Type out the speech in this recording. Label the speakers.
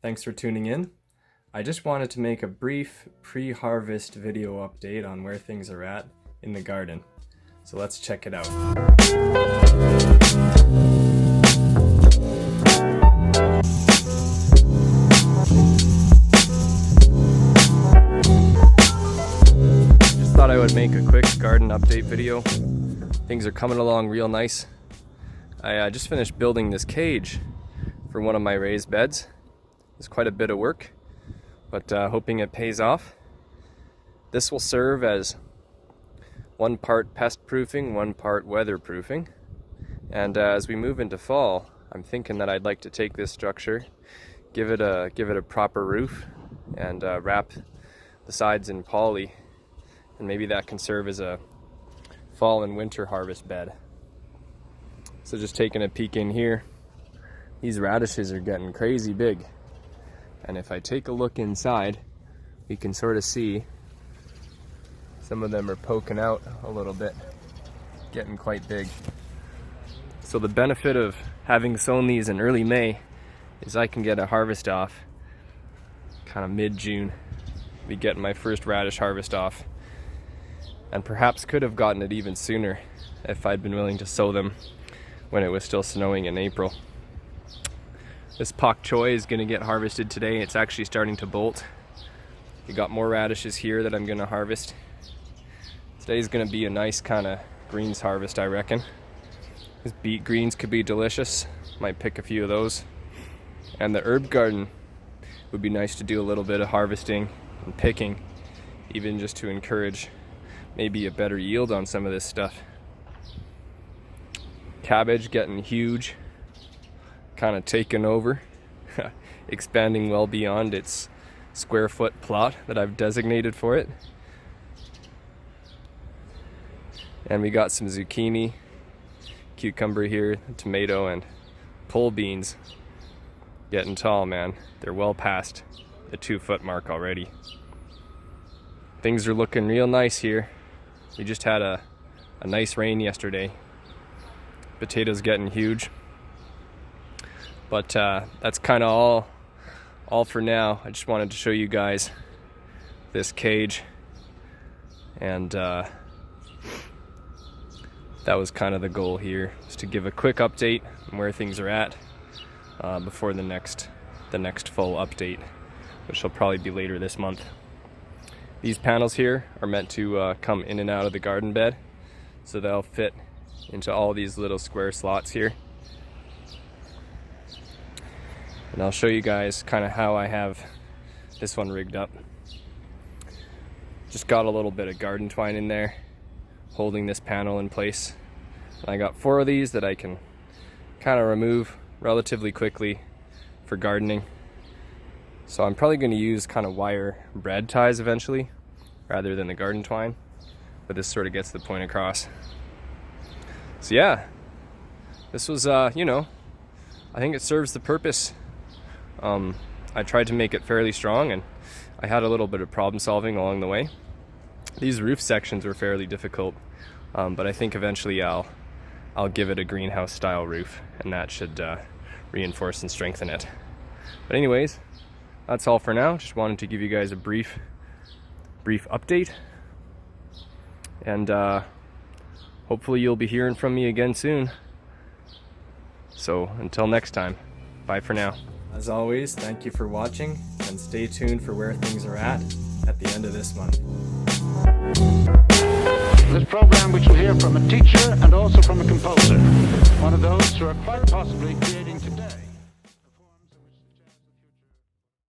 Speaker 1: Thanks for tuning in. I just wanted to make a brief pre-harvest video update on where things are at in the garden. So let's check it out. Just thought I would make a quick garden update video. Things are coming along real nice. I just finished building this cage for one of my raised beds. It's quite a bit of work, but hoping it pays off. This will serve as one part pest proofing, one part weather proofing. And as we move into fall, I'm thinking that I'd like to take this structure, give it a proper roof, and wrap the sides in poly, and maybe that can serve as a fall and winter harvest bed. So just taking a peek in here, these radishes are getting crazy big. And if I take a look inside, we can sort of see some of them are poking out a little bit, getting quite big. So the benefit of having sown these in early May is I can get a harvest off kind of mid-June. Be getting my first radish harvest off, and perhaps could have gotten it even sooner if I'd been willing to sow them when it was still snowing in April. This pak choy is going to get harvested today. It's actually starting to bolt. We got more radishes here that I'm going to harvest. Today's going to be a nice kind of greens harvest, I reckon. These beet greens could be delicious. Might pick a few of those. And the herb garden would be nice to do a little bit of harvesting and picking, even just to encourage maybe a better yield on some of this stuff. Cabbage getting huge, kind of taken over, expanding well beyond its square foot plot that I've designated for it. And we got some zucchini, cucumber here, tomato, and pole beans getting tall, man. They're well past the 2-foot mark already. Things are looking real nice here. We just had a nice rain yesterday. Potatoes getting huge. But that's kind of all for now. I just wanted to show you guys this cage, and that was kind of the goal here, is to give a quick update on where things are at before the next full update, which will probably be later this month. These panels here are meant to come in and out of the garden bed, so they'll fit into all these little square slots here. And I'll show you guys kind of how I have this one rigged up. Just got a little bit of garden twine in there holding this panel in place. And I got 4 of these that I can kind of remove relatively quickly for gardening. So I'm probably going to use kind of wire brad ties eventually rather than the garden twine, but this sort of gets the point across. So yeah, this was, I think it serves the purpose. I tried to make it fairly strong, and I had a little bit of problem solving along the way. These roof sections were fairly difficult, but I think eventually I'll give it a greenhouse style roof, and that should reinforce and strengthen it. But anyways, that's all for now. Just wanted to give you guys a brief update, and hopefully you'll be hearing from me again soon. So until next time, bye for now. As always, thank you for watching, and stay tuned for where things are at the end of this month.
Speaker 2: This program, which will hear from a teacher and also from a composer, one of those who are quite possibly creating today.